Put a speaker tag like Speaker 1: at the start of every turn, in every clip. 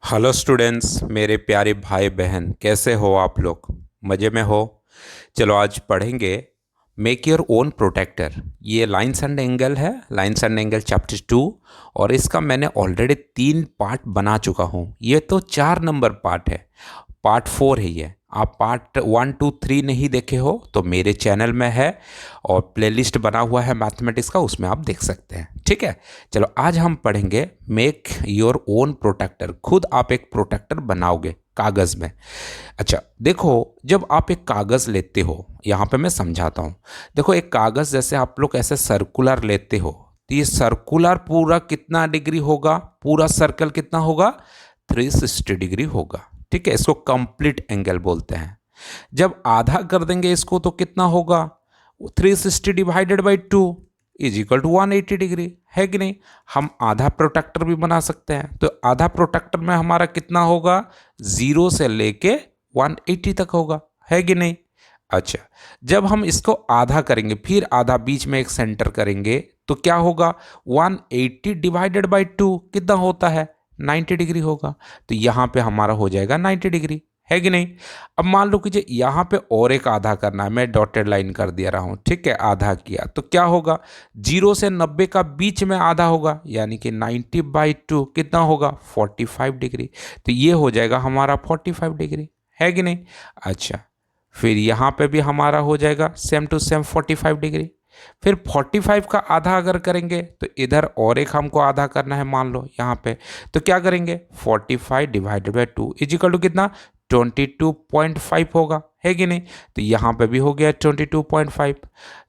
Speaker 1: Hello students, मेरे प्यारे भाई बहन, कैसे हो आप लोग? मज़े में हो? चलो आज पढ़ेंगे मेक योर ओन प्रोटेक्टर। ये लाइन्स एंड एंगल है, लाइन्स एंड एंगल चैप्टर 2। और इसका मैंने ऑलरेडी 3 पार्ट बना चुका हूँ। ये तो 4 नंबर पार्ट है, पार्ट 4 है ये। आप पार्ट 1 2 3 नहीं देखे हो तो मेरे चैनल में है और प्लेलिस्ट बना हुआ है मैथमेटिक्स का, उसमें आप देख सकते हैं। ठीक है, चलो आज हम पढ़ेंगे मेक योर ओन प्रोटेक्टर। खुद आप एक प्रोटेक्टर बनाओगे कागज़ में। अच्छा देखो, जब आप एक कागज़ लेते हो, यहाँ पे मैं समझाता हूँ। देखो, एक कागज़ जैसे आप लोग ऐसे सर्कुलर लेते हो, तो ये सर्कुलर पूरा कितना डिग्री होगा? पूरा सर्कल कितना होगा? 360 डिग्री होगा। ठीक है, इसको कंप्लीट एंगल बोलते हैं। जब आधा कर देंगे इसको तो कितना होगा? 360 divided by 2 is equal to 180 degree, है कि नहीं? हम आधा प्रोटेक्टर भी बना सकते हैं। तो आधा प्रोटेक्टर में हमारा कितना होगा? 0 से लेके 180 तक होगा, है कि नहीं? अच्छा, जब हम इसको आधा करेंगे, फिर आधा बीच में एक सेंटर करेंगे, तो क्या होगा? 180 डिवाइडेड बाई 2 कितना होता है? 90 डिग्री होगा। तो यहाँ पे हमारा हो जाएगा 90 डिग्री, है कि नहीं? अब मान लो कि यहाँ पे और एक आधा करना है, मैं डॉटेड लाइन कर दिया रहा हूँ। ठीक है, आधा किया तो क्या होगा? 0 से 90 का बीच में आधा होगा, यानी कि 90/2 कितना होगा? 45 डिग्री। तो ये हो जाएगा हमारा 45 डिग्री, है कि नहीं? अच्छा, फिर यहाँ पे भी हमारा हो जाएगा सेम टू सेम 45 डिग्री। फिर 45 का आधा अगर करेंगे तो इधर और एक हमको आधा करना है, मान लो यहाँ पे। तो क्या करेंगे? 45 divided by 2 is equal to कितना? 22.5 होगा, है कि नहीं? तो यहाँ पे भी हो गया 22.5।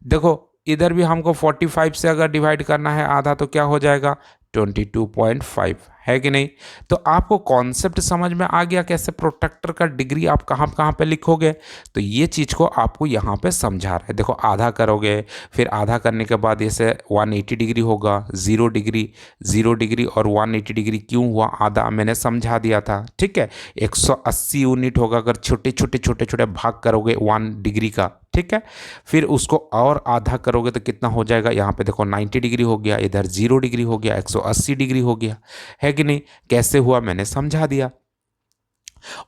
Speaker 1: देखो, इधर भी हमको 45 से अगर डिवाइड करना है आधा तो क्या हो जाएगा? 22.5, है कि नहीं? तो आपको कॉन्सेप्ट समझ में आ गया कैसे प्रोटेक्टर का डिग्री आप कहाँ कहाँ पे लिखोगे। तो ये चीज़ को आपको यहाँ पे समझा रहे हैं। देखो, आधा करोगे, फिर आधा करने के बाद जैसे 180 डिग्री होगा, 0 डिग्री, 0 डिग्री और 180 डिग्री क्यों हुआ आधा, मैंने समझा दिया था। ठीक है, 180 यूनिट होगा अगर छोटे छोटे छोटे छोटे भाग करोगे 1 डिग्री का। ठीक है, फिर उसको और आधा करोगे तो कितना हो जाएगा? यहाँ पे देखो 90 डिग्री हो गया, इधर 0 डिग्री हो गया, 180 डिग्री हो गया, है कि नहीं? कैसे हुआ मैंने समझा दिया।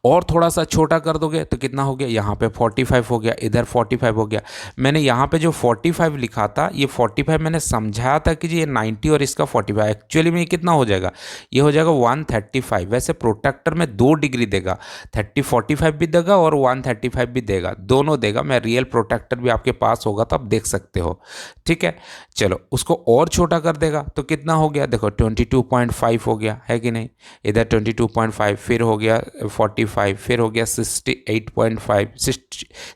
Speaker 1: और थोड़ा सा छोटा कर दोगे तो कितना हो गया? यहाँ पे 45 हो गया, इधर 45 हो गया। मैंने यहाँ पे जो 45 लिखा था, ये 45 मैंने समझाया था कि जी ये 90 और इसका 45, एक्चुअली में ये कितना हो जाएगा? ये हो जाएगा 135। वैसे प्रोटेक्टर में 2 डिग्री देगा, 45 भी देगा और 135 भी देगा, दोनों देगा। मैं रियल प्रोटेक्टर भी आपके पास होगा तो आप देख सकते हो। ठीक है, चलो उसको और छोटा कर देगा तो कितना हो गया? देखो 22.5 हो गया, है कि नहीं? इधर 22.5, फिर हो गया 45, फिर हो गया 68.5,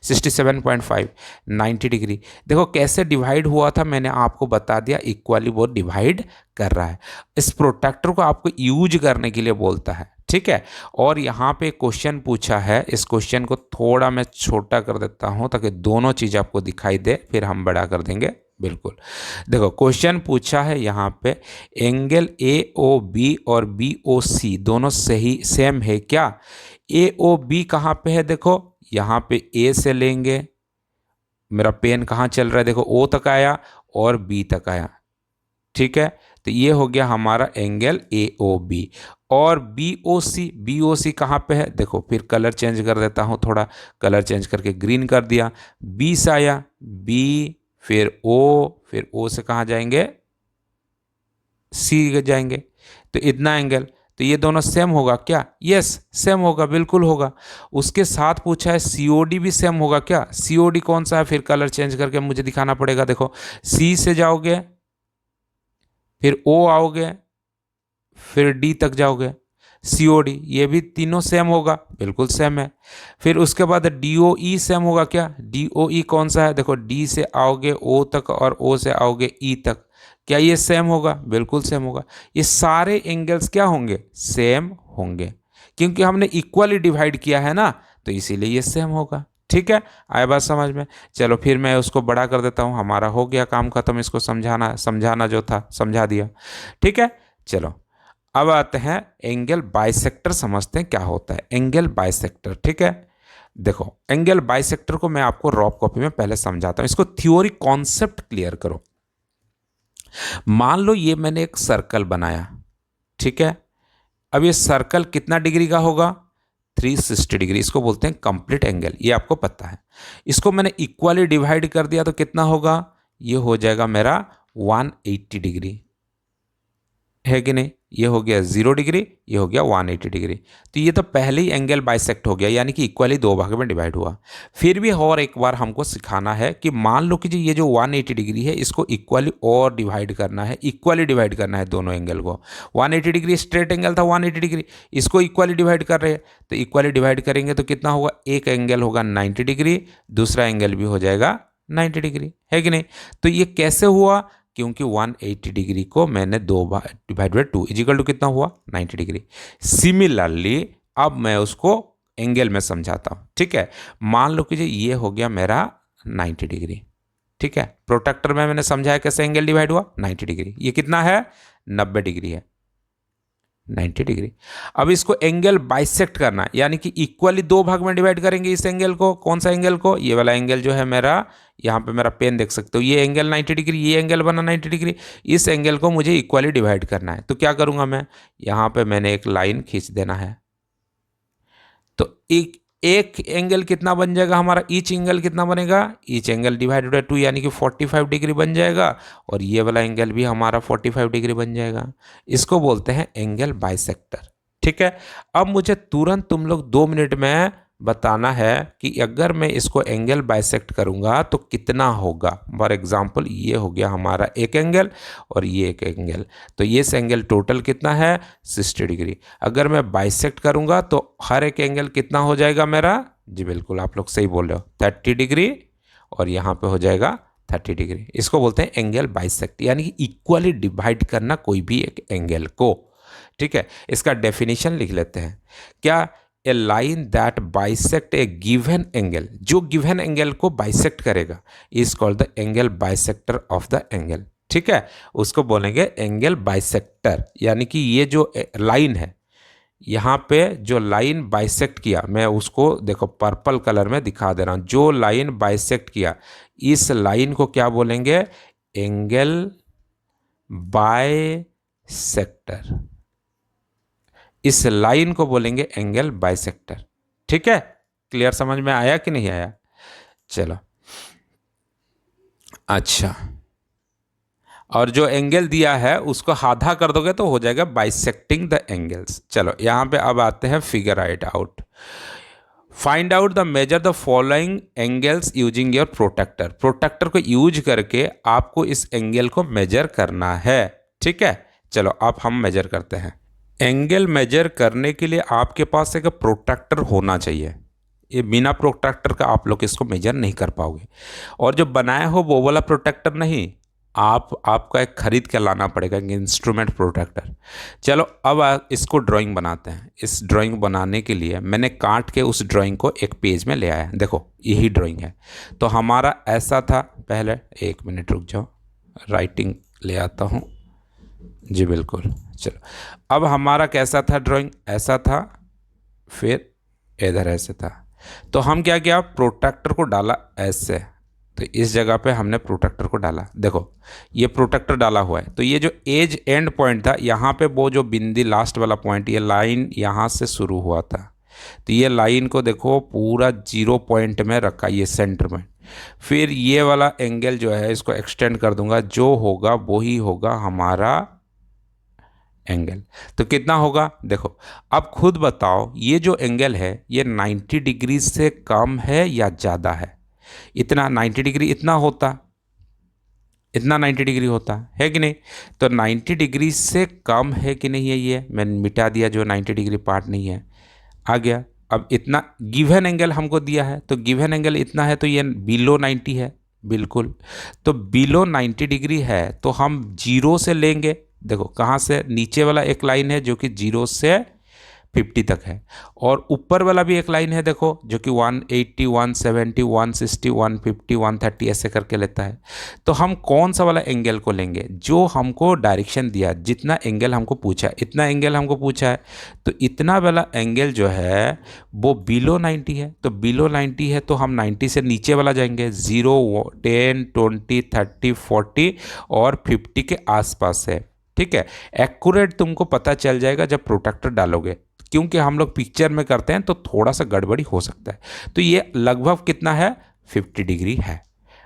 Speaker 1: 67.5, 90 डिग्री। देखो कैसे डिवाइड हुआ था, मैंने आपको बता दिया, इक्वली वो डिवाइड कर रहा है। इस प्रोटेक्टर को आपको यूज करने के लिए बोलता है। ठीक है, और यहाँ पे क्वेश्चन पूछा है, इस क्वेश्चन को थोड़ा मैं छोटा कर देता हूँ ताकि दोनों चीज़ आपको दिखाई दे, फिर हम बड़ा कर देंगे। बिल्कुल, देखो क्वेश्चन पूछा है यहाँ पे, एंगल ए ओ बी और बी ओ सी दोनों सही सेम है क्या? ए ओ बी कहाँ पे है? देखो यहाँ पे ए से लेंगे, मेरा पेन कहाँ चल रहा है? देखो ओ तक आया और बी तक आया। ठीक है, तो ये हो गया हमारा एंगल ए ओ बी। और बी ओ सी कहाँ पे है? देखो फिर कलर चेंज कर देता हूँ, थोड़ा कलर चेंज करके ग्रीन कर दिया। बी से आया बी, फिर ओ से कहाँ जाएंगे? सी जाएंगे। तो इतना एंगल, तो ये दोनों सेम होगा क्या? यस, सेम होगा, बिल्कुल होगा। उसके साथ पूछा है सीओडी भी सेम होगा क्या? सीओडी कौन सा है? फिर कलर चेंज करके मुझे दिखाना पड़ेगा। देखो सी से जाओगे, फिर ओ आओगे, फिर डी तक जाओगे, सीओडी, ये भी तीनों सेम होगा, बिल्कुल सेम है। फिर उसके बाद डीओई सेम होगा क्या? डीओई कौन सा है? देखो डी से आओगे ओ तक और ओ से आओगे ई तक, क्या ये सेम होगा? बिल्कुल सेम होगा। ये सारे एंगल्स क्या होंगे? सेम होंगे, क्योंकि हमने इक्वली डिवाइड किया है ना, तो इसीलिए ये सेम होगा। ठीक है, आए बात समझ में? चलो फिर मैं उसको बड़ा कर देता हूँ, हमारा हो गया काम खत्म, इसको समझाना समझाना जो था समझा दिया। ठीक है, चलो अब आते हैं एंगल बाइसेक्टर, समझते हैं क्या होता है एंगल बाइसेक्टर। ठीक है, देखो एंगल बाइसेक्टर को मैं आपको रॉफ कॉपी में पहले समझाता हूं, इसको थ्योरी कॉन्सेप्ट क्लियर करो। मान लो ये मैंने एक सर्कल बनाया, ठीक है, अब ये सर्कल कितना डिग्री का होगा? 360 डिग्री। इसको बोलते हैं कंप्लीट एंगल, ये आपको पता है। इसको मैंने इक्वली डिवाइड कर दिया तो कितना होगा? ये हो जाएगा मेरा 180 डिग्री, है कि नहीं? ये हो गया 0 डिग्री, ये हो गया 180 डिग्री। तो ये तो पहले ही एंगल बाइसेक्ट हो गया, यानी कि इक्वली दो भाग में डिवाइड हुआ। फिर भी और एक बार हमको सिखाना है कि मान लो कि ये जो 180 डिग्री है इसको इक्वली और डिवाइड करना है, इक्वली डिवाइड करना है दोनों एंगल को। 180 डिग्री स्ट्रेट एंगल था, 180 डिग्री, इसको इक्वली डिवाइड कर रहे हैं, तो इक्वली डिवाइड करेंगे तो कितना होगा? एक एंगल होगा 90 डिग्री, दूसरा एंगल भी हो जाएगा 90 डिग्री, है कि नहीं? तो ये कैसे हुआ? क्योंकि 180 डिग्री को मैंने 2 बार डिवाइड बाई 2 इजिकल टू कितना हुआ? 90 डिग्री। सिमिलरली अब मैं उसको एंगल में समझाता हूँ, ठीक है? मान लो कि ये हो गया मेरा 90 डिग्री, ठीक है? प्रोट्रैक्टर में मैंने समझाया कैसे एंगल डिवाइड हुआ, 90 डिग्री। ये कितना है? 90 डिग्री है, 90 डिग्री। अब इसको एंगल बाइसेक्ट करना है, यानी कि इक्वली दो भाग में डिवाइड करेंगे इस एंगल को। कौन सा एंगल को? ये वाला एंगल जो है मेरा, यहाँ पे मेरा पेन देख सकते हो, ये एंगल 90 डिग्री, ये एंगल बना 90 डिग्री। इस एंगल को मुझे इक्वली डिवाइड करना है, तो क्या करूँगा मैं? यहाँ पे मैंने एक लाइन खींच देना है, तो एक एक एंगल कितना बन जाएगा हमारा? ईच एंगल कितना बनेगा? ईच एंगल डिवाइडेड बाई 2, यानी कि 45 डिग्री बन जाएगा, और ये वाला एंगल भी हमारा 45 डिग्री बन जाएगा। इसको बोलते हैं एंगल बाइसेक्टर, ठीक है? अब मुझे तुरंत तुम लोग 2 मिनट में बताना है कि अगर मैं इसको एंगल बाइसेक्ट करूंगा तो कितना होगा। फॉर एग्जाम्पल ये हो गया हमारा एक एंगल और ये एक एंगल, तो ये एंगल टोटल कितना है? 60 डिग्री। अगर मैं बाइसेक्ट करूंगा तो हर एक एंगल कितना हो जाएगा मेरा? जी बिल्कुल, आप लोग सही बोल रहे हो, 30 डिग्री, और यहाँ पे हो जाएगा 30 डिग्री। इसको बोलते हैं एंगल बाइसेक्ट, यानी कि इक्वली डिवाइड करना कोई भी एक एंगल को, ठीक है? इसका डेफिनेशन लिख लेते हैं। क्या? A line that bisect a given angle, जो गिवन एंगल को बाइसेक्ट करेगा, is called the angle bisector of the angle, ठीक है? उसको बोलेंगे एंगल बाइसेक्टर। यानी कि ये जो लाइन है, यहाँ पे जो लाइन बाइसेक्ट किया, मैं उसको देखो पर्पल कलर में दिखा दे रहा हूँ, जो लाइन बाइसेक्ट किया, इस लाइन को क्या बोलेंगे? Angle bisector. इस लाइन को बोलेंगे एंगल बाइसेक्टर, ठीक है? क्लियर, समझ में आया कि नहीं आया? चलो, अच्छा, और जो एंगल दिया है उसको आधा कर दोगे तो हो जाएगा बाइसेक्टिंग द एंगल्स। चलो यहाँ पे अब आते हैं figure it out. Find out the measure the following angles using your protractor. Protractor को यूज करके आपको इस एंगल को मेजर करना है, ठीक है? चलो अब हम मेजर करते हैं। एंगल मेजर करने के लिए आपके पास एक प्रोट्रैक्टर होना चाहिए। ये बिना प्रोट्रैक्टर का आप लोग इसको मेजर नहीं कर पाओगे, और जो बनाया हो वो वाला प्रोट्रैक्टर नहीं, आपका एक खरीद के लाना पड़ेगा, एक इंस्ट्रूमेंट प्रोट्रैक्टर। चलो अब इसको ड्राइंग बनाते हैं। इस ड्राइंग बनाने के लिए मैंने काट के उस ड्राइंग को एक पेज में ले आया। देखो यही ड्राइंग है। तो हमारा ऐसा था पहले, 1 मिनट रुक जाओ, राइटिंग ले आता हूँ। जी बिल्कुल, चलो अब हमारा कैसा था ड्राइंग? ऐसा था, फिर इधर ऐसे था। तो हम क्या किया? प्रोट्रैक्टर को डाला ऐसे, तो इस जगह पे हमने प्रोट्रैक्टर को डाला। देखो ये प्रोट्रैक्टर डाला हुआ है, तो ये जो एज एंड पॉइंट था, यहाँ पे वो जो बिंदी लास्ट वाला पॉइंट, ये लाइन यहाँ से शुरू हुआ था, तो ये लाइन को देखो पूरा 0 पॉइंट में रखा, ये सेंटर में। फिर ये वाला एंगल जो है इसको एक्सटेंड कर दूंगा, जो होगा वही होगा हमारा एंगल। तो कितना होगा? देखो अब खुद बताओ, ये जो एंगल है ये 90 डिग्री से कम है या ज़्यादा है? इतना 90 डिग्री इतना होता, इतना 90 डिग्री होता है कि नहीं? तो 90 डिग्री से कम है कि नहीं है? ये मैंने मिटा दिया, जो 90 डिग्री पार्ट नहीं है आ गया। अब इतना गिवन एंगल हमको दिया है, तो गिवन एंगल इतना है, तो ये बिलो 90 है, बिल्कुल। तो बिलो 90 डिग्री है तो हम 0 से लेंगे। देखो कहाँ से? नीचे वाला एक लाइन है जो कि 0 से 50 तक है, और ऊपर वाला भी एक लाइन है देखो, जो कि 180, 170, 160, 150, 130 ऐसे करके लेता है। तो हम कौन सा वाला एंगल को लेंगे? जो हमको डायरेक्शन दिया, जितना एंगल हमको पूछा, इतना एंगल हमको पूछा है, तो इतना वाला एंगल जो है वो बिलो 90 है। तो बिलो 90 है तो हम 90 से नीचे वाला जाएंगे, 0, 10, 20, 30, 40 और 50 के आसपास है, ठीक है। एक्यूरेट तुमको पता चल जाएगा जब प्रोटेक्टर डालोगे, क्योंकि हम लोग पिक्चर में करते हैं तो थोड़ा सा गड़बड़ी हो सकता है। तो ये लगभग कितना है, 50 डिग्री है।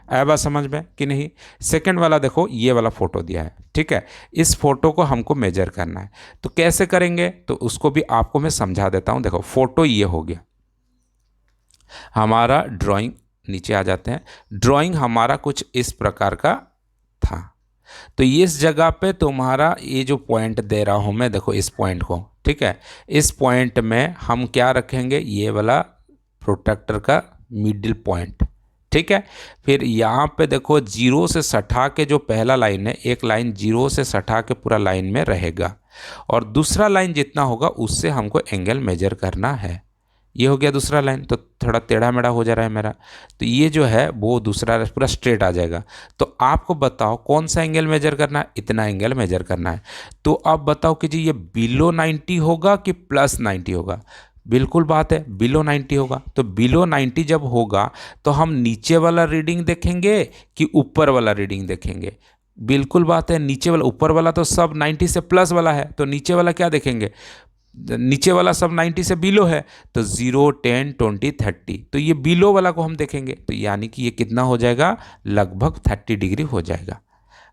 Speaker 1: आया बात समझ में कि नहीं। सेकंड वाला देखो, ये वाला फोटो दिया है, ठीक है। इस फोटो को हमको मेजर करना है, तो कैसे करेंगे तो उसको भी आपको मैं समझा देता हूं। देखो फोटो ये हो गया हमारा ड्राइंग, नीचे आ जाते हैं। ड्राइंग हमारा कुछ इस प्रकार का था, तो इस जगह पे तुम्हारा ये जो पॉइंट दे रहा हूं मैं, देखो इस पॉइंट को, ठीक है। इस पॉइंट में हम क्या रखेंगे, ये वाला प्रोटेक्टर का मिडिल पॉइंट, ठीक है। फिर यहाँ पे देखो जीरो से सटा के जो पहला लाइन है, एक लाइन जीरो से सटा के पूरा लाइन में रहेगा, और दूसरा लाइन जितना होगा उससे हमको एंगल मेजर करना है। ये हो गया दूसरा लाइन, तो थोड़ा टेढ़ा मेढ़ा हो जा रहा है मेरा, तो ये जो है वो दूसरा पूरा स्ट्रेट आ जाएगा। तो आपको बताओ कौन सा एंगल मेजर करना है, इतना एंगल मेजर करना है। तो अब बताओ कि जी ये बिलो 90 होगा कि प्लस 90 होगा। बिल्कुल बात है, बिलो 90 होगा। तो बिलो 90 जब होगा तो हम नीचे वाला रीडिंग देखेंगे कि ऊपर वाला रीडिंग देखेंगे। बिल्कुल बात है, नीचे वाला, ऊपर वाला तो सब 90 से प्लस वाला है, तो नीचे वाला क्या देखेंगे, नीचे वाला सब 90 से बिलो है, तो 0, 10, 20, 30, तो ये बिलो वाला को हम देखेंगे। तो यानी कि ये कितना हो जाएगा, लगभग 30 डिग्री हो जाएगा।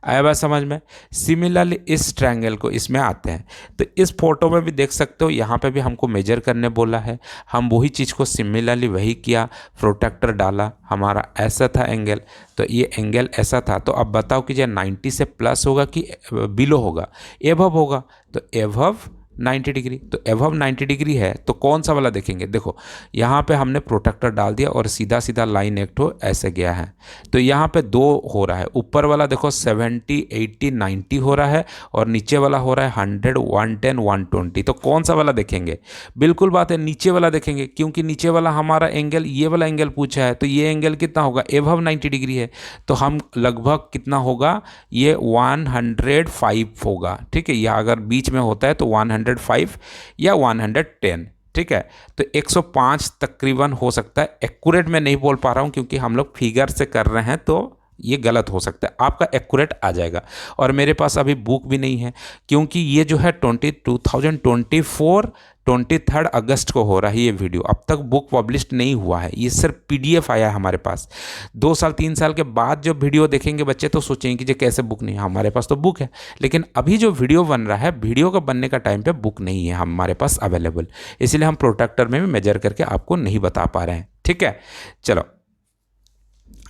Speaker 1: आया बात समझ में। सिमिलरली इस ट्रायंगल को, इसमें आते हैं, तो इस फोटो में भी देख सकते हो, यहाँ पे भी हमको मेजर करने बोला है। हम वही चीज़ को सिमिलरली वही किया, प्रोटेक्टर डाला, हमारा ऐसा था एंगल, तो ये एंगल ऐसा था। तो अब बताओ कि ये 90 से प्लस होगा कि बिलो होगा, एभव होगा, तो एभव 90 डिग्री। तो एभव 90 डिग्री है तो कौन सा वाला देखेंगे। देखो यहाँ पे हमने प्रोटेक्टर डाल दिया और सीधा सीधा लाइन एक ठो ऐसे गया है, तो यहाँ पे दो हो रहा है। ऊपर वाला देखो 70, 80, 90 हो रहा है, और नीचे वाला हो रहा है 100, 110, 120। तो कौन सा वाला देखेंगे, बिल्कुल बात है नीचे वाला देखेंगे, क्योंकि नीचे वाला हमारा एंगल, ये वाला एंगल पूछा है, तो ये एंगल कितना होगा, एभव 90 डिग्री है, तो हम लगभग कितना होगा, ये 105 होगा, ठीक है। या अगर बीच में होता है तो 105 या 110, ठीक है। तो 105 तकरीबन हो सकता है। एक्यूरेट मैं नहीं बोल पा रहा हूं क्योंकि हम लोग फिगर से कर रहे हैं, तो ये गलत हो सकता है, आपका एक्यूरेट आ जाएगा। और मेरे पास अभी बुक भी नहीं है, क्योंकि ये जो है 2024 23 अगस्त को हो रहा है ये वीडियो, अब तक बुक पब्लिश नहीं हुआ है, ये सिर्फ PDF आया है हमारे पास। 2 साल 3 साल के बाद जब वीडियो देखेंगे बच्चे तो सोचेंगे कि ये कैसे बुक नहीं है, हमारे पास तो बुक है। लेकिन अभी जो वीडियो बन रहा है, वीडियो का बनने का टाइम पे बुक नहीं है हमारे पास अवेलेबल, इसलिए हम प्रोटेक्टर में भी मेजर करके आपको नहीं बता पा रहे हैं, ठीक है। चलो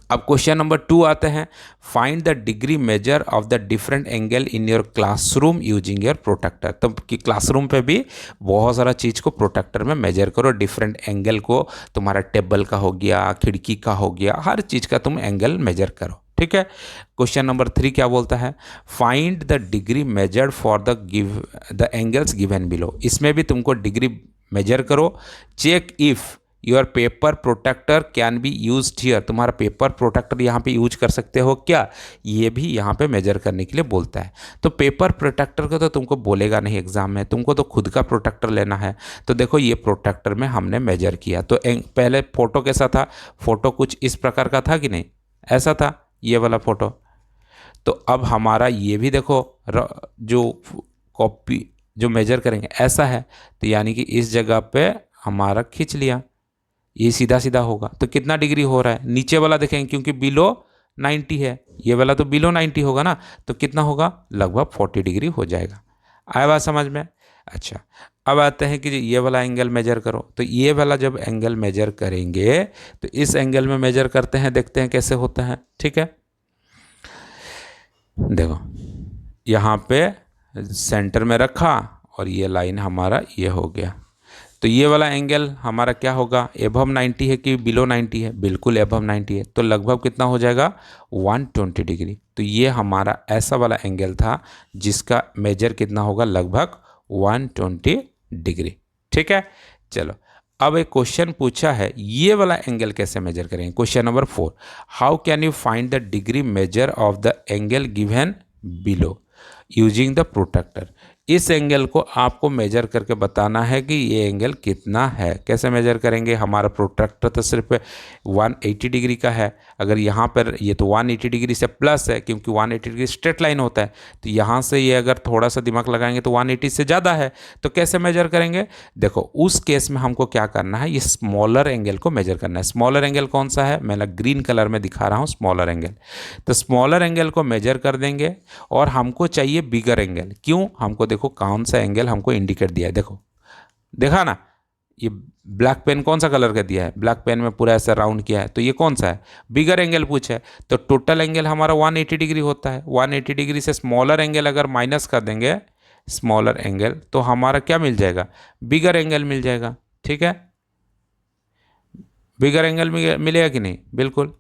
Speaker 1: अब क्वेश्चन नंबर 2 आते हैं। Find the degree measure of the different angle in your classroom using your protractor. तो कि क्लासरूम पे भी बहुत सारा चीज़ को प्रोटेक्टर में मेजर करो, डिफरेंट एंगल को, तुम्हारा टेबल का हो गया, खिड़की का हो गया, हर चीज़ का तुम एंगल मेजर करो, ठीक है। क्वेश्चन नंबर 3 क्या बोलता है, find the degree measured for the angles given below. इसमें भी तुमको डिग्री मेजर करो। Check if your paper protractor can be use here. तुम्हारा पेपर प्रोटेक्टर यहाँ पे यूज कर सकते हो क्या, ये भी यहाँ पे मेजर करने के लिए बोलता है। तो पेपर प्रोटेक्टर को तो तुमको बोलेगा नहीं एग्जाम में, तुमको तो खुद का प्रोटेक्टर लेना है। तो देखो ये प्रोटेक्टर में हमने मेजर किया, तो पहले फोटो कैसा था, फोटो कुछ इस प्रकार का था कि नहीं, ऐसा था ये वाला फोटो। तो अब हमारा ये भी देखो जो कॉपी जो मेजर करेंगे ऐसा है, तो यानी कि इस जगह पे हमारा खींच लिया, ये सीधा सीधा होगा। तो कितना डिग्री हो रहा है, नीचे वाला देखेंगे क्योंकि बिलो 90 है, ये वाला तो बिलो 90 होगा ना, तो कितना होगा, लगभग 40 डिग्री हो जाएगा। आया बात समझ में। अच्छा अब आते हैं कि ये वाला एंगल मेजर करो। तो ये वाला जब एंगल मेजर करेंगे तो इस एंगल में मेजर करते हैं, देखते हैं कैसे होता है, ठीक है। देखो यहाँ पे सेंटर में रखा और ये लाइन हमारा ये हो गया, तो ये वाला एंगल हमारा क्या होगा, एभव 90 है कि बिलो 90 है, बिल्कुल एभव 90 है, तो लगभग कितना हो जाएगा, 120 डिग्री। तो ये हमारा ऐसा वाला एंगल था जिसका मेजर कितना होगा, लगभग 120 डिग्री, ठीक है। चलो अब एक क्वेश्चन पूछा है, ये वाला एंगल कैसे मेजर करेंगे। Question number 4, how can you find the degree measure of the angle given below using the protractor. इस एंगल को आपको मेजर करके बताना है कि ये एंगल कितना है। कैसे मेजर करेंगे? हमारा प्रोट्रैक्टर तो सिर्फ 180 डिग्री का है। अगर यहाँ पर ये तो 180 डिग्री से प्लस है, क्योंकि 180 डिग्री स्ट्रेट लाइन होता है। तो यहाँ से ये अगर थोड़ा सा दिमाग लगाएंगे तो 180 से ज़्यादा है। तो कैसे मेजर करेंगे? देखो, उस केस में हमको क्या करना है, ये स्मॉलर एंगल को मेजर करना है। स्मॉलर एंगल कौन सा है? मैं ग्रीन कलर में दिखा रहा हूँ स्मॉलर एंगल। तो स्मॉलर एंगल को मेजर कर देंगे और हमको चाहिए बिगर एंगल। क्यों? हमको देखो कौन सा एंगल हमको इंडिकेट दिया है। देखो, देखा ना, ये ब्लैक पेन कौन सा कलर का दिया है? ब्लैक पेन में पूरा ऐसा राउंड किया है, तो ये कौन सा है? बिगर एंगल पूछा है। तो टोटल एंगल हमारा 180 डिग्री होता है। 180 डिग्री से स्मॉलर एंगल अगर माइनस कर देंगे, स्मॉलर एंगल, तो हमारा क्या मिल जाएगा? बिगर एंगल मिल जाएगा। ठीक है, बिगर एंगल मिलेगा कि नहीं? बिल्कुल।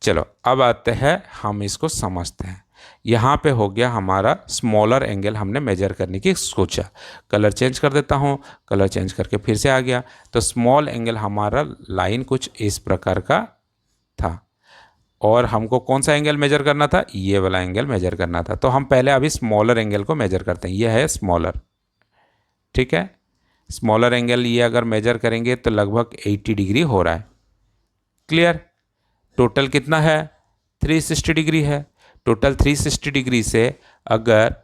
Speaker 1: चलो अब आते हैं, हम इसको समझते हैं। यहाँ पे हो गया हमारा स्मॉलर एंगल हमने मेजर करने की सोचा। कलर चेंज कर देता हूँ, कलर चेंज करके फिर से आ गया। तो स्मॉल एंगल हमारा लाइन कुछ इस प्रकार का था, और हमको कौन सा एंगल मेजर करना था? ये वाला एंगल मेजर करना था। तो हम पहले अभी स्मॉलर एंगल को मेजर करते हैं। ये है स्मॉलर, ठीक है। स्मॉलर एंगल ये अगर मेजर करेंगे तो लगभग 80 डिग्री हो रहा है। क्लियर? टोटल कितना है? 360 डिग्री है। टोटल 360 डिग्री से अगर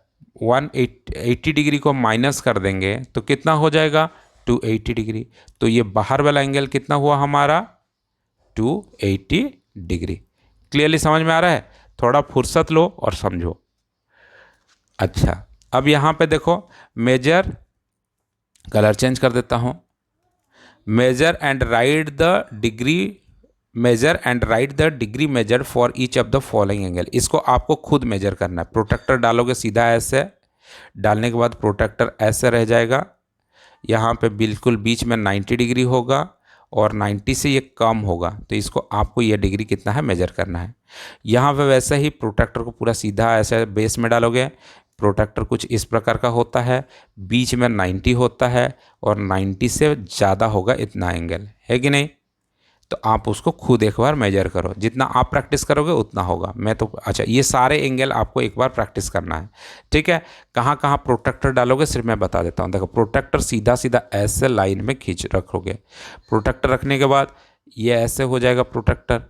Speaker 1: 180 डिग्री को माइनस कर देंगे तो कितना हो जाएगा? 280 डिग्री। तो ये बाहर वाला एंगल कितना हुआ हमारा? 280 डिग्री। क्लियरली समझ में आ रहा है? थोड़ा फुर्सत लो और समझो। अच्छा, अब यहाँ पे देखो, मेजर, कलर चेंज कर देता हूँ। Measure and write the degree, measure and write the degree measured for each of the following angle. इसको आपको खुद मेजर करना है। प्रोट्रैक्टर डालोगे सीधा ऐसे, डालने के बाद प्रोट्रैक्टर ऐसे रह जाएगा। यहाँ पे बिल्कुल बीच में 90 डिग्री होगा और 90 से ये कम होगा। तो इसको आपको ये डिग्री कितना है मेजर करना है। यहाँ पे वैसे ही प्रोट्रैक्टर को पूरा सीधा ऐसे बेस में डालोगे। प्रोट्रैक्टर कुछ इस प्रकार का होता है, बीच में 90 होता है और 90 से ज़्यादा होगा इतना एंगल, है कि नहीं? तो आप उसको खुद एक बार मेजर करो। जितना आप प्रैक्टिस करोगे उतना होगा। मैं तो अच्छा, ये सारे एंगल आपको एक बार प्रैक्टिस करना है, ठीक है। कहाँ कहाँ प्रोट्रैक्टर डालोगे सिर्फ मैं बता देता हूँ। देखो, प्रोट्रैक्टर सीधा सीधा ऐसे लाइन में खींच रखोगे। प्रोट्रैक्टर रखने के बाद ये ऐसे हो जाएगा प्रोट्रैक्टर,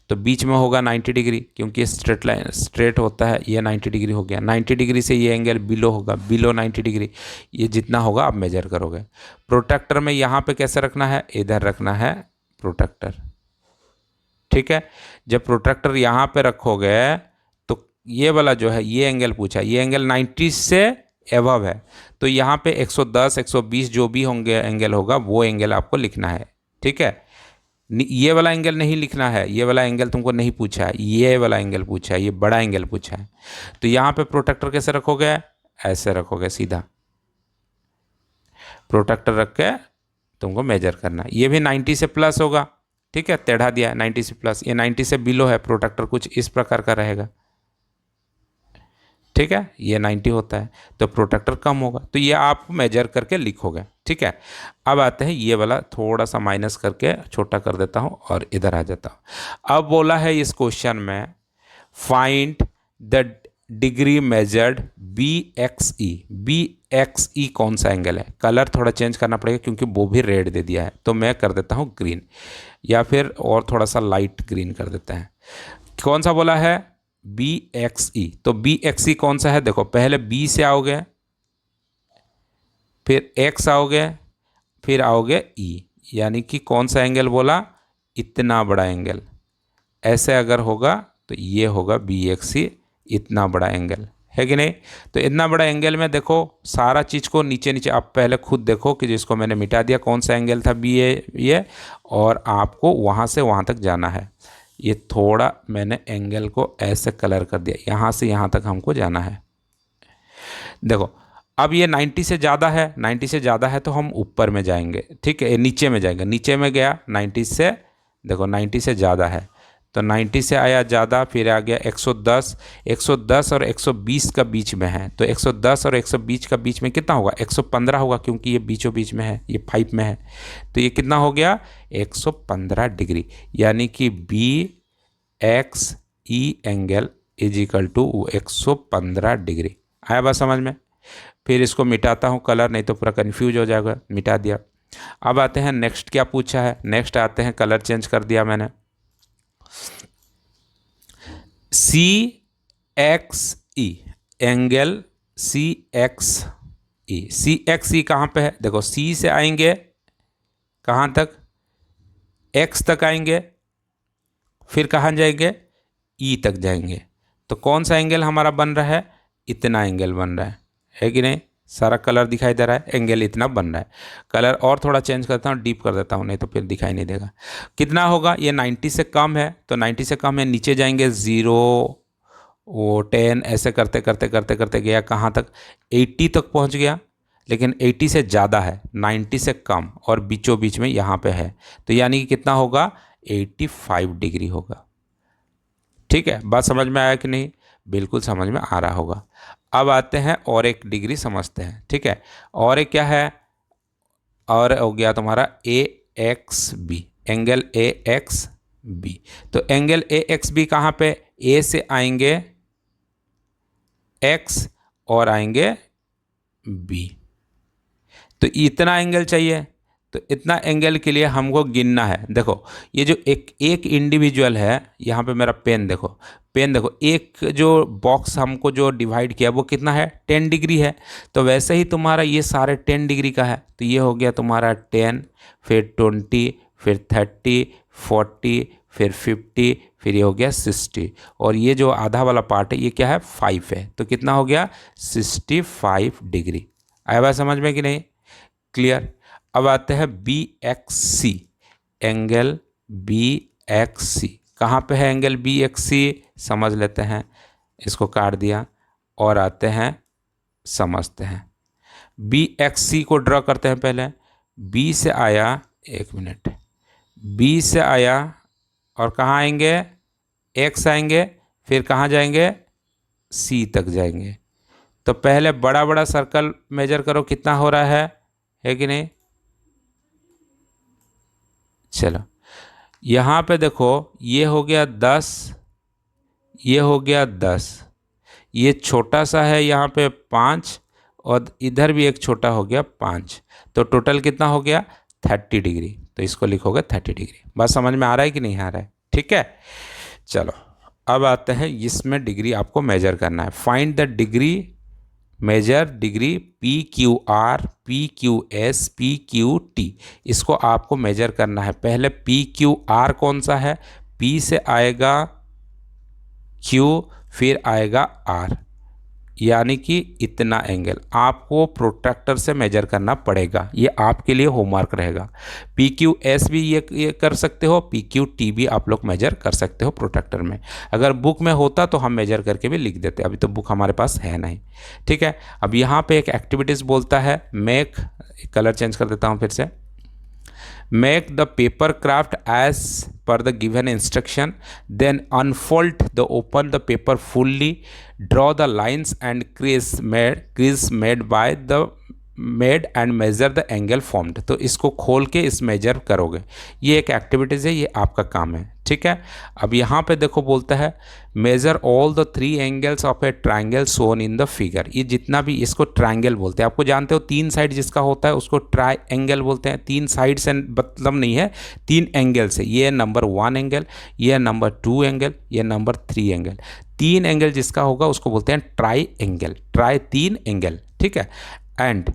Speaker 1: तो बीच में होगा 90 डिग्री, क्योंकि स्ट्रेट लाइन स्ट्रेट होता है। ये 90 डिग्री हो गया। 90 डिग्री से ये एंगल बिलो होगा, बिलो 90 डिग्री। ये जितना होगा आप मेजर करोगे। प्रोट्रैक्टर में यहाँ पे कैसे रखना है? इधर रखना है प्रोट्रैक्टर, ठीक है। जब प्रोट्रैक्टर यहाँ पे रखोगे तो ये वाला जो है, ये एंगल पूछा, ये एंगल 90 से एबव है। तो यहाँ पे 110, 120 जो भी होंगे एंगल होगा, वो एंगल आपको लिखना है, ठीक है। ये वाला एंगल नहीं लिखना है, ये वाला एंगल तुमको नहीं पूछा है, ये वाला एंगल पूछा है, ये बड़ा एंगल पूछा है। तो यहाँ पे प्रोट्रैक्टर कैसे रखोगे? ऐसे रखोगे सीधा। प्रोट्रैक्टर रख के तुमको मेजर करना है। ये भी 90 से प्लस होगा, ठीक है। टेढ़ा दिया है 90 से प्लस, ये 90 से बिलो है। प्रोट्रैक्टर कुछ इस प्रकार का रहेगा, ठीक है। ये 90 होता है तो प्रोट्रैक्टर कम होगा। तो ये आप मेजर करके लिखोगे, ठीक है। अब आते हैं, ये वाला थोड़ा सा माइनस करके छोटा कर देता हूँ और इधर आ जाता हूँ। अब बोला है इस क्वेश्चन में, find the degree measured B X E. B X E कौन सा एंगल है? कलर थोड़ा चेंज करना पड़ेगा क्योंकि वो भी रेड दे दिया है, तो मैं कर देता हूँ ग्रीन, या फिर और थोड़ा सा लाइट ग्रीन कर देते हैं। कौन सा बोला है? बी एक्स ई। तो बी एक्स ई कौन सा है? देखो, पहले बी से आओगे, फिर एक्स आओगे, फिर आओगे ई, यानी कि कौन सा एंगल बोला? इतना बड़ा एंगल। ऐसे अगर होगा तो ये होगा बी एक्स ई, इतना बड़ा एंगल, है कि नहीं? तो इतना बड़ा एंगल में देखो, सारा चीज़ को नीचे नीचे आप पहले खुद देखो कि जिसको मैंने मिटा दिया, कौन सा एंगल था? बी ए ये। और आपको वहाँ से वहाँ तक जाना है। ये थोड़ा मैंने एंगल को ऐसे कलर कर दिया, यहाँ से यहाँ तक हमको जाना है। देखो, अब ये 90 से ज़्यादा है, 90 से ज़्यादा है तो हम ऊपर में जाएंगे, ठीक है। नीचे में जाएंगे, नीचे में गया 90 से, देखो 90 से ज़्यादा है तो 90 से आया ज़्यादा, फिर आ गया 110। 110 और 120 का बीच में है, तो 110 और 120 का बीच में कितना होगा? 115 होगा, क्योंकि ये बीचों बीच में है, ये 5 में है। तो ये कितना हो गया? 115 डिग्री। यानी कि B X E angle is equal to 115 degree. आया बात समझ में? फिर इसको मिटाता हूँ कलर, नहीं तो पूरा कन्फ्यूज हो जाएगा। मिटा दिया। अब आते हैं नेक्स्ट, क्या पूछा है, नेक्स्ट आते हैं, कलर चेंज कर दिया मैंने। सी x E, angle C x ई, सी एक्स ई कहाँ पे है, देखो सी से आएंगे कहाँ तक, एक्स तक आएंगे, फिर कहाँ जाएंगे, ई तक जाएंगे। तो कौन सा एंगल हमारा बन रहा है, इतना एंगल बन रहा है कि नहीं, सारा कलर दिखाई दे रहा है, एंगल इतना बन रहा है। कलर और थोड़ा चेंज करता हूँ, डीप कर देता हूँ, नहीं तो फिर दिखाई नहीं देगा। कितना होगा, ये 90 से कम है, तो 90 से कम है, नीचे जाएंगे 0, वो 10, ऐसे करते करते करते करते गया कहाँ तक, 80 तक पहुँच गया। लेकिन 80 से ज़्यादा है, 90 से कम और बीचों बीच में यहाँ पे है, तो यानी कि कितना होगा, 85 डिग्री होगा। ठीक है, बात समझ में आया कि नहीं, बिल्कुल समझ में आ रहा होगा। अब आते हैं और एक डिग्री समझते हैं। ठीक है, और एक क्या है, और हो गया तुम्हारा A X B, angle A X B. तो एंगल ए एक्स बी कहाँ पे, ए से आएंगे एक्स और आएंगे बी, तो इतना एंगल चाहिए। तो इतना एंगल के लिए हमको गिनना है। देखो ये जो एक एक इंडिविजुअल है, यहाँ पे मेरा पेन देखो, पेन देखो, एक जो बॉक्स हमको जो डिवाइड किया वो कितना है, 10 डिग्री है। तो वैसे ही तुम्हारा ये सारे 10 डिग्री का है, तो ये हो गया तुम्हारा 10, फिर 20, फिर 30, 40, फिर 50, फिर ये हो गया 60, और ये जो आधा वाला पार्ट है ये क्या है, 5 है। तो कितना हो गया, 65 डिग्री। आया बात समझ में कि नहीं, क्लियर। अब आते हैं बी एक्स सी, एंगल बी एक्स सी कहाँ पे है, एंगल बी एक्स सी समझ लेते हैं, इसको काट दिया और आते हैं समझते हैं। बी एक्स सी को ड्रॉ करते हैं पहले। बी से आया, एक मिनट, बी से आया और कहाँ आएंगे, एक्स आएंगे, फिर कहाँ जाएंगे, सी तक जाएंगे। तो पहले बड़ा बड़ा सर्कल मेजर करो कितना हो रहा है कि नहीं। चलो यहाँ पे देखो, ये हो गया 10, ये हो गया 10, ये छोटा सा है यहाँ पे 5, और इधर भी एक छोटा हो गया 5, तो टोटल कितना हो गया, 30 डिग्री। तो इसको लिखोगे 30 डिग्री। बात समझ में आ रहा है कि नहीं आ रहा है, ठीक है। चलो अब आते हैं, इसमें डिग्री आपको मेजर करना है। Find the degree, measure degree P Q R, P Q S, P Q T, इसको आपको मेजर करना है। पहले पी क्यू आर कौन सा है, पी से आएगा क्यू, फिर आएगा आर, यानी कि इतना एंगल आपको प्रोट्रैक्टर से मेजर करना पड़ेगा। ये आपके लिए होमवर्क रहेगा। पी क्यू एस भी ये कर सकते हो, पी क्यू टी भी आप लोग मेजर कर सकते हो प्रोट्रैक्टर में। अगर बुक में होता तो हम मेजर करके भी लिख देते, अभी तो बुक हमारे पास है नहीं। ठीक है, अब यहाँ पे एक एक्टिविटीज़ बोलता है, मेक, कलर चेंज कर देता हूँ फिर से, make the paper craft as per the given instruction, then unfold the open the paper fully, draw the lines and crease made by the made and measure the angle formed. तो इसको खोल के इस मेजर करोगे, ये एक activities है, ये आपका काम है। ठीक है, अब यहाँ पे देखो बोलता है measure all the 3 angles of a triangle shown in the figure. ये जितना भी, इसको ट्राइंगल बोलते हैं, आपको जानते हो 3 साइड जिसका होता है उसको ट्राई एंगल बोलते हैं। 3 साइड से मतलब नहीं है, 3 एंगल से, ये नंबर 1 एंगल, ये नंबर 2 एंगल, ये नंबर 3 एंगल। 3 एंगल जिसका होगा उसको बोलते हैं ट्राई एंगल, ट्राई 3 एंगल। ठीक है, and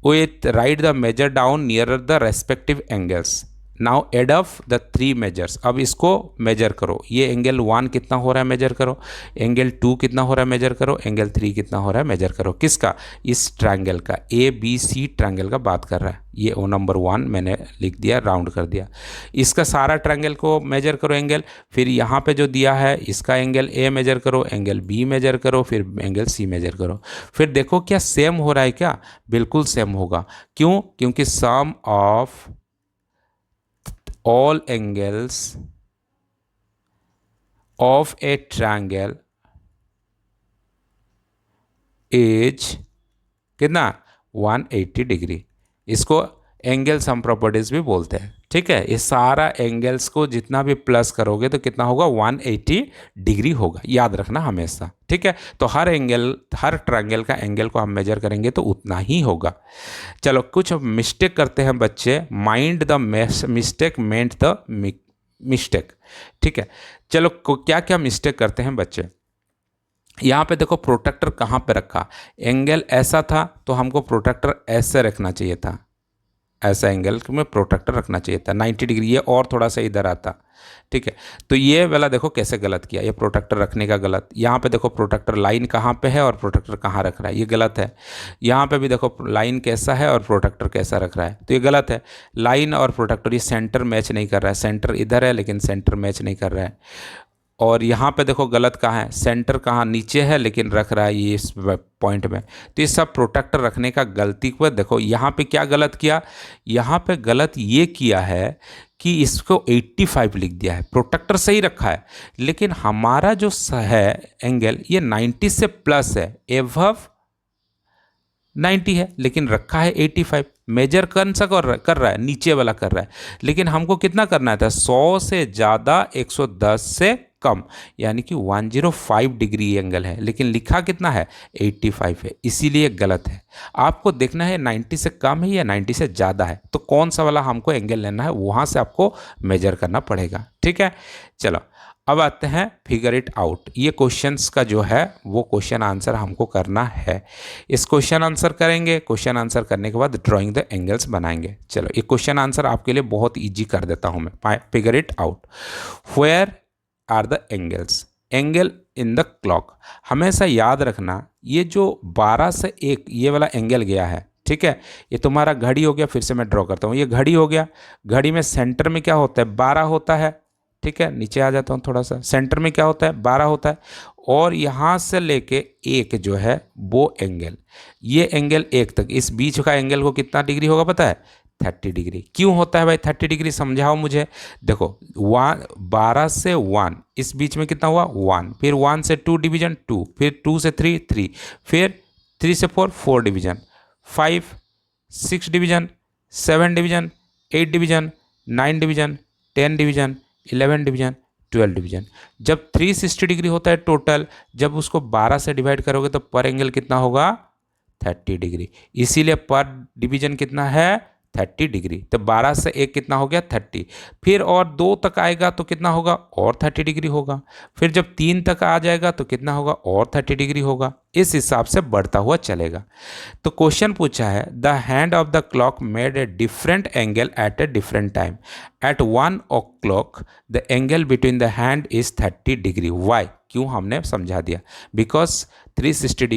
Speaker 1: with write the measure down nearer the respective angles. Now add up the 3 measures. अब इसको मेजर करो, ये एंगल 1 कितना हो रहा है मेजर करो, एंगल 2 कितना हो रहा है मेजर करो, एंगल 3 कितना हो रहा है मेजर करो। किसका, इस ट्रायंगल का, ए बी सी ट्रायंगल का बात कर रहा है। ये ओ नंबर 1 मैंने लिख दिया, राउंड कर दिया। इसका सारा ट्रायंगल को मेजर करो एंगल, फिर यहाँ पे जो दिया है इसका एंगल ए मेजर करो, एंगल बी मेजर करो, फिर एंगल सी मेजर करो। फिर देखो क्या सेम हो रहा है क्या, बिल्कुल सेम होगा। क्यों, क्योंकि सम of all angles of a triangle is कितना, 180 डिग्री। इसको एंगल सम प्रॉपर्टीज भी बोलते हैं। ठीक है, ये सारा एंगल्स को जितना भी प्लस करोगे तो कितना होगा, 180 डिग्री होगा, याद रखना हमेशा। ठीक है, तो हर एंगल, हर ट्रायंगल का एंगल को हम मेजर करेंगे तो उतना ही होगा। चलो कुछ मिस्टेक करते हैं बच्चे, mind the mistake meant the mistake. ठीक है, चलो क्या क्या मिस्टेक करते हैं बच्चे। यहाँ पे देखो प्रोटेक्टर कहाँ पे रखा, एंगल ऐसा था तो हमको प्रोटेक्टर ऐसे रखना चाहिए था, ऐसा एंगल में प्रोटेक्टर रखना चाहिए था 90 डिग्री, ये और थोड़ा सा इधर आता। ठीक है, तो ये वाला देखो कैसे गलत किया, ये प्रोटेक्टर रखने का गलत। यहाँ पे देखो प्रोटेक्टर लाइन कहाँ पे है और प्रोटेक्टर कहाँ रख रहा है, ये गलत है। यहाँ पे भी देखो लाइन कैसा है और प्रोटेक्टर कैसा रख रहा है, तो ये गलत है। लाइन और प्रोटेक्टर ये सेंटर मैच नहीं कर रहा है, सेंटर इधर है लेकिन सेंटर मैच नहीं कर रहा है। और यहाँ पे देखो गलत कहाँ है, सेंटर कहाँ नीचे है लेकिन रख रहा है ये इस पॉइंट में। तो ये सब प्रोटेक्टर रखने का गलती को देखो, यहाँ पे क्या गलत किया, यहाँ पे गलत ये किया है कि इसको 85 लिख दिया है, प्रोटेक्टर सही रखा है लेकिन हमारा जो है एंगल ये 90 से प्लस है, एवव 90 है लेकिन रखा है 85। मेजर कौन सा कर रहा है, नीचे वाला कर रहा है, लेकिन हमको कितना करना था, 100 से ज़्यादा 110 से कम, यानी कि 105 डिग्री एंगल है, लेकिन लिखा कितना है 85 है, इसीलिए गलत है। आपको देखना है 90 से कम है या 90 से ज़्यादा है, तो कौन सा वाला हमको एंगल लेना है वहाँ से आपको मेजर करना पड़ेगा। ठीक है, चलो अब आते हैं फिगर इट आउट। ये क्वेश्चंस का जो है वो क्वेश्चन आंसर हमको करना है। इस क्वेश्चन आंसर करेंगे, क्वेश्चन आंसर करने के बाद ड्राइंग द एंगल्स बनाएंगे। चलो ये क्वेश्चन आंसर आपके लिए बहुत इजी कर देता हूँ मैं। Figure it out, where are the angles, angle in the clock. हमेशा याद रखना ये जो 12 से 1 ये वाला एंगल गया है, ठीक है, ये तुम्हारा घड़ी हो गया। फिर से मैं ड्रॉ करता हूँ, ये घड़ी हो गया। घड़ी में सेंटर में क्या होता है, 12 होता है। ठीक है, नीचे आ जाता हूँ थोड़ा सा, सेंटर में क्या होता है, 12 होता है। और यहाँ से लेके 1 जो है वो एंगल, ये एंगल 1 तक, इस बीच का एंगल को कितना डिग्री होगा पता है, 30 डिग्री। क्यों होता है भाई 30 डिग्री, समझाओ मुझे। देखो 12 से 1 इस बीच में कितना हुआ 1, फिर 1 से 2 डिवीजन 2, फिर 2 से 3 3, फिर 3 से 4 4 division, 5 6 division, 7 division, 8 division, 9 division, 10 division, 11 division, 12 division. जब 360 डिग्री होता है टोटल, जब उसको 12 से डिवाइड करोगे तो पर एंगल कितना होगा 30 डिग्री। इसीलिए पर डिवीजन कितना है 30 डिग्री। तो 12 से 1 कितना हो गया 30, फिर और 2 तक आएगा तो कितना होगा और 30 डिग्री होगा, फिर जब 3 तक आ जाएगा तो कितना होगा और 30 डिग्री होगा। इस हिसाब से बढ़ता हुआ चलेगा। तो क्वेश्चन पूछा है the hand of the clock made a different angle at a different time. At 1 o'clock the angle between the hand is 30 degree. Why, क्यों, हमने समझा दिया, because 360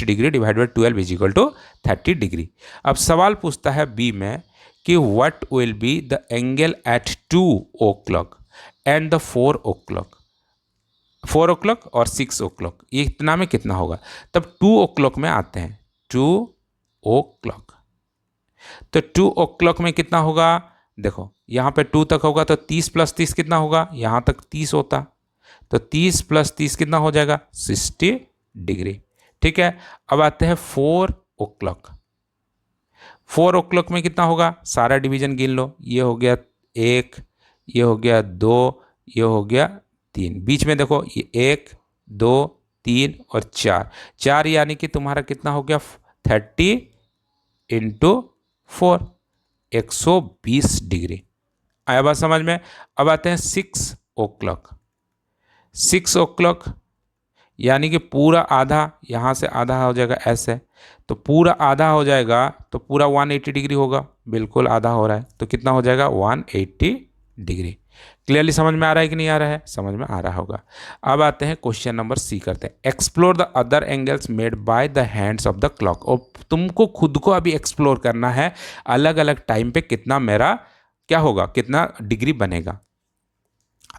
Speaker 1: degree divide by 12 is equal to 30 degree. अब सवाल पूछता है B में कि what will be the angle at 2 o'clock and the 4 o'clock। 4 o'clock और 6 o'clock, ये इतना में कितना होगा। तब 2 o'clock में आते हैं, 2 o'clock। तो 2 o'clock में कितना होगा, देखो यहाँ पे 2 तक होगा तो 30 + 30 कितना होगा, यहाँ तक 30 होता, तो 30 + 30 कितना हो जाएगा 60 डिग्री। ठीक है, अब आते हैं 4 o'clock। 4 o'clock में कितना होगा, सारा डिवीजन गिन लो, ये हो गया 1, ये हो गया 2, ये हो गया 3, बीच में देखो ये 1 2 3 और 4 यानी कि तुम्हारा कितना हो गया 30 × 4, 120 डिग्री। आया बात समझ में। अब आते हैं 6 o'clock। 6 o'clock यानी कि पूरा आधा, यहाँ से आधा हो जाएगा ऐसे, तो पूरा आधा हो जाएगा तो पूरा 180 डिग्री होगा, बिल्कुल आधा हो रहा है तो कितना हो जाएगा 180 डिग्री। क्लियरली समझ में आ रहा है कि नहीं आ रहा है, समझ में आ रहा होगा। अब आते हैं क्वेश्चन नंबर सी करते हैं। Explore the other angles made by the hands of the clock. और तुमको खुद को अभी एक्सप्लोर करना है, अलग अलग टाइम पे कितना मेरा क्या होगा, कितना डिग्री बनेगा।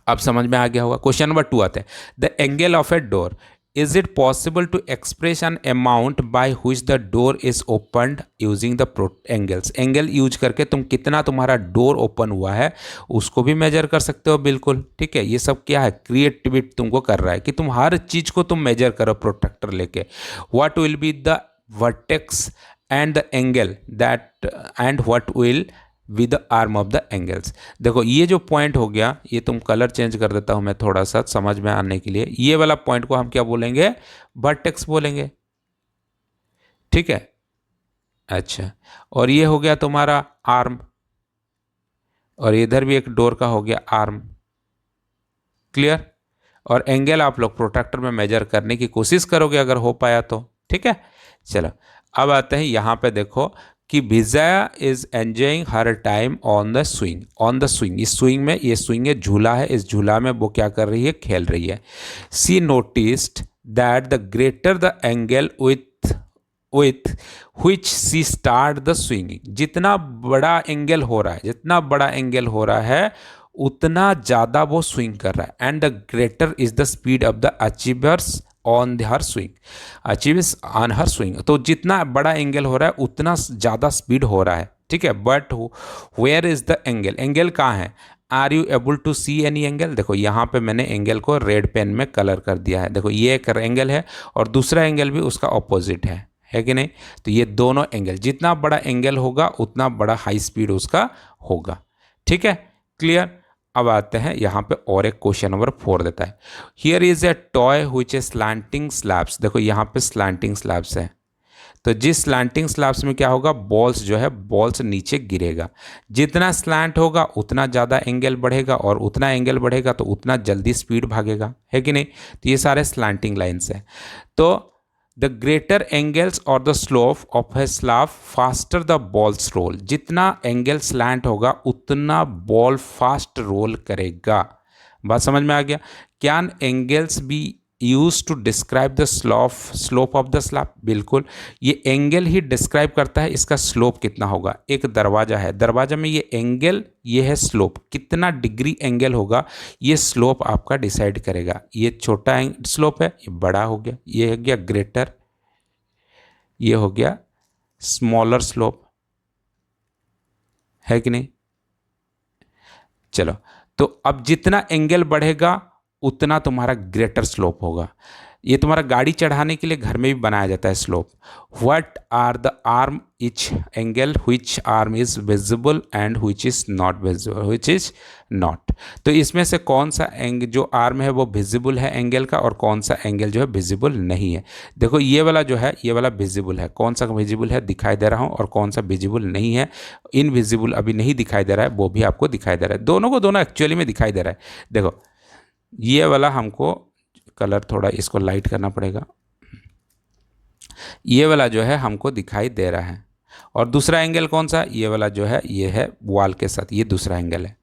Speaker 1: अब समझ में आ गया होगा। क्वेश्चन नंबर 2 आते हैं। The angle of a door, is it possible to express an amount by which the door is opened using the angles. Angle use करके तुम कितना तुम्हारा डोर ओपन हुआ है उसको भी मेजर कर सकते हो, बिल्कुल ठीक है। ये सब क्या है, क्रिएटिविटी तुमको कर रहा है कि तुम हर चीज को तुम मेजर करो प्रोटेक्टर लेके। What will be the vertex and the angle that and what will with the arm of the angles. देखो ये जो पॉइंट हो गया, ये तुम कलर चेंज कर देता हूं मैं थोड़ा सा समझ में आने के लिए। ये वाला पॉइंट को हम क्या बोलेंगे? वर्टेक्स बोलेंगे, ठीक है। अच्छा, और ये हो गया तुम्हारा आर्म, और इधर भी एक डोर का हो गया आर्म। क्लियर? और एंगल आप लोग प्रोट्रैक्टर में मेजर करने की कोशिश करोगे अगर हो पाया तो, ठीक है। चलो अब आते हैं यहाँ पे, देखो कि Vijaya is enjoying her time on the swing. On the swing, इस स्विंग में, ये स्विंग है झूला है, इस झूला में वो क्या कर रही है? खेल रही है। She noticed that the greater the angle with which she start the swinging. जितना बड़ा एंगल हो रहा है, जितना बड़ा एंगल हो रहा है उतना ज़्यादा वो स्विंग कर रहा है। And the greater is the speed of the achievers on her swing, achieves on her swing. तो जितना बड़ा एंगल हो रहा है उतना ज़्यादा स्पीड हो रहा है, ठीक है। But where is the angle? Angle कहाँ है? Are you able to see any angle? देखो यहाँ पे मैंने एंगल को रेड पेन में कलर कर दिया है। देखो ये एक एंगल है और दूसरा एंगल भी उसका ऑपोजिट है कि नहीं? तो ये दोनों एंगल, जितना बड़ा एंगल होगा उतना बड़ा हाई स्पीड उसका होगा, ठीक है। क्लियर? अब आते हैं यहाँ पे और एक क्वेश्चन नंबर 4 देता है, here is a toy which is slanting slabs. देखो यहाँ पे स्लैंटिंग स्लैब्स है, तो जिस स्लैंटिंग स्लैब्स में क्या होगा? बॉल्स जो है, बॉल्स नीचे गिरेगा। जितना स्लैंट होगा उतना ज़्यादा एंगल बढ़ेगा, और उतना एंगल बढ़ेगा तो उतना जल्दी स्पीड भागेगा, है कि नहीं? तो ये सारे स्लैंटिंग लाइन्स हैं। तो द ग्रेटर एंगल्स और the slope of a slab faster the balls roll. जितना एंगल स्लैंट होगा उतना बॉल फास्ट रोल करेगा। बात समझ में आ गया? Can angles be use to describe the slope of the slab? बिल्कुल, ये एंगल ही डिस्क्राइब करता है इसका स्लोप कितना होगा। एक दरवाजा है, दरवाजा में ये एंगल, ये है स्लोप, कितना डिग्री एंगल होगा ये स्लोप आपका डिसाइड करेगा। ये छोटा स्लोप है, ये बड़ा हो गया, ये हो गया ग्रेटर, ये हो गया स्मॉलर स्लोप, है कि नहीं? चलो, तो अब जितना एंगल बढ़ेगा उतना तुम्हारा ग्रेटर स्लोप होगा। ये तुम्हारा गाड़ी चढ़ाने के लिए घर में भी बनाया जाता है slope. What are the arm each angle which arm is visible and which is not visible, which is not. तो इसमें से कौन सा जो आर्म है वो विजिबल है एंगल का, और कौन सा एंगल जो है विजिबल नहीं है? देखो ये वाला जो है, ये वाला विजिबल है। कौन सा विजिबल है दिखाई दे रहा हूँ, और कौन सा विजिबल नहीं है, इनविजिबल अभी नहीं दिखाई दे रहा है, वो भी आपको दिखाई दे रहा है। दोनों को दोनों एक्चुअली में दिखाई दे रहा है। देखो ये वाला हमको कलर थोड़ा इसको लाइट करना पड़ेगा, ये वाला जो है हमको दिखाई दे रहा है। और दूसरा एंगल कौन सा? ये वाला जो है, ये है वॉल के साथ, ये दूसरा एंगल है।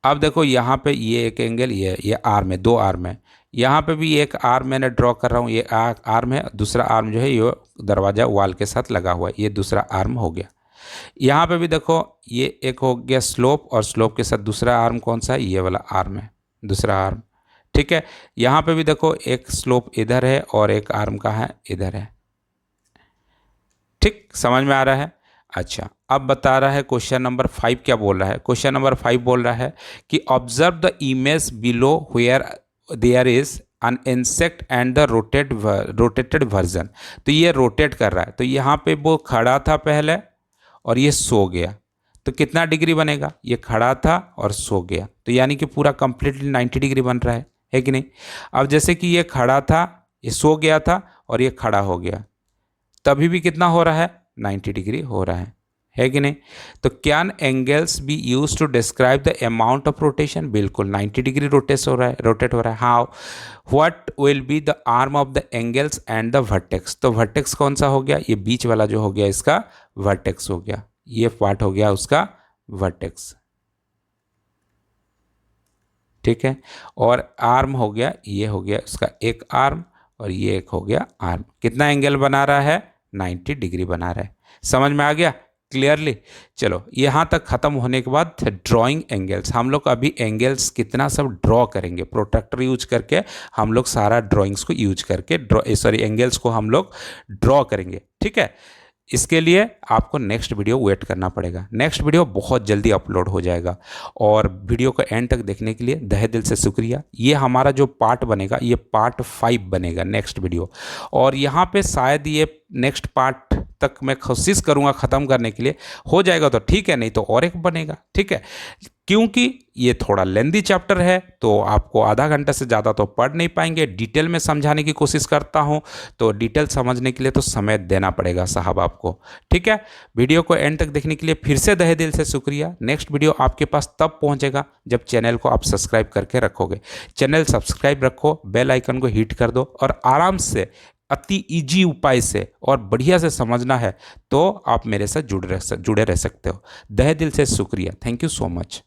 Speaker 1: अब देखो यहाँ पे ये एक एंगल, ये आर्म है, दो आर्म है। यहाँ पे भी एक आर्म मैंने ड्रॉ कर रहा हूँ, ये आर्म है, दूसरा आर्म जो है ये दरवाजा वॉल के साथ लगा हुआ है, ये दूसरा आर्म हो गया। यहाँ पे भी देखो ये एक हो गया स्लोप, और स्लोप के साथ दूसरा आर्म कौन सा है? ये वाला आर्म है, दूसरा आर्म, ठीक है। यहाँ पे भी देखो एक स्लोप इधर है और एक आर्म का है इधर है, ठीक, समझ में आ रहा है? अच्छा, अब बता रहा है क्वेश्चन नंबर 5 क्या बोल रहा है। क्वेश्चन नंबर 5 बोल रहा है कि observe the image below where there is an insect and the rotated version. तो ये रोटेट कर रहा है, तो यहाँ पे वो खड़ा था पहले और ये सो गया, तो कितना डिग्री बनेगा? ये खड़ा था और सो गया, तो यानी कि पूरा कंप्लीटली 90 डिग्री बन रहा है कि नहीं? अब जैसे कि ये खड़ा था, ये सो गया था और ये खड़ा हो गया, तभी भी कितना हो रहा है? 90 डिग्री हो रहा है कि नहीं? तो can angles be use to describe the amount of rotation? बिल्कुल, 90 डिग्री रोटेट हो रहा है। How? What will be the arm of the angles and the vertex? तो वर्टेक्स कौन सा हो गया? ये बीच वाला जो हो गया इसका वर्टेक्स हो गया, ये पार्ट हो गया उसका वर्टेक्स, ठीक है। और आर्म हो गया, ये हो गया उसका एक आर्म, और ये एक हो गया आर्म। कितना एंगल बना रहा है? 90 डिग्री बना रहा है। समझ में आ गया क्लियरली? चलो यहाँ तक खत्म होने के बाद ड्राइंग एंगल्स, हम लोग अभी एंगल्स कितना सब ड्रॉ करेंगे प्रोट्रैक्टर यूज करके। हम लोग सारा ड्राइंग्स को यूज करके एंगल्स को हम लोग ड्रॉ करेंगे, ठीक है। इसके लिए आपको नेक्स्ट वीडियो वेट करना पड़ेगा। नेक्स्ट वीडियो बहुत जल्दी अपलोड हो जाएगा, और वीडियो को एंड तक देखने के लिए तहे दिल से शुक्रिया। ये हमारा जो पार्ट बनेगा ये पार्ट 5 बनेगा नेक्स्ट वीडियो, और यहाँ पे शायद ये नेक्स्ट पार्ट तक मैं कोशिश करूँगा ख़त्म करने के लिए। हो जाएगा तो ठीक है, नहीं तो और एक बनेगा, ठीक है। क्योंकि ये थोड़ा लेंदी चैप्टर है तो आपको आधा घंटा से ज़्यादा तो पढ़ नहीं पाएंगे। डिटेल में समझाने की कोशिश करता हूँ, तो डिटेल समझने के लिए तो समय देना पड़ेगा साहब आपको, ठीक है। वीडियो को एंड तक देखने के लिए फिर से तहे दिल से शुक्रिया। नेक्स्ट वीडियो आपके पास तब पहुँचेगा जब चैनल को आप सब्सक्राइब करके रखोगे। चैनल सब्सक्राइब रखो, बेल आइकन को हिट कर दो, और आराम से अति इजी उपाय से और बढ़िया से समझना है तो आप मेरे साथ जुड़े रह सकते हो। तहे दिल से शुक्रिया। Thank you so much.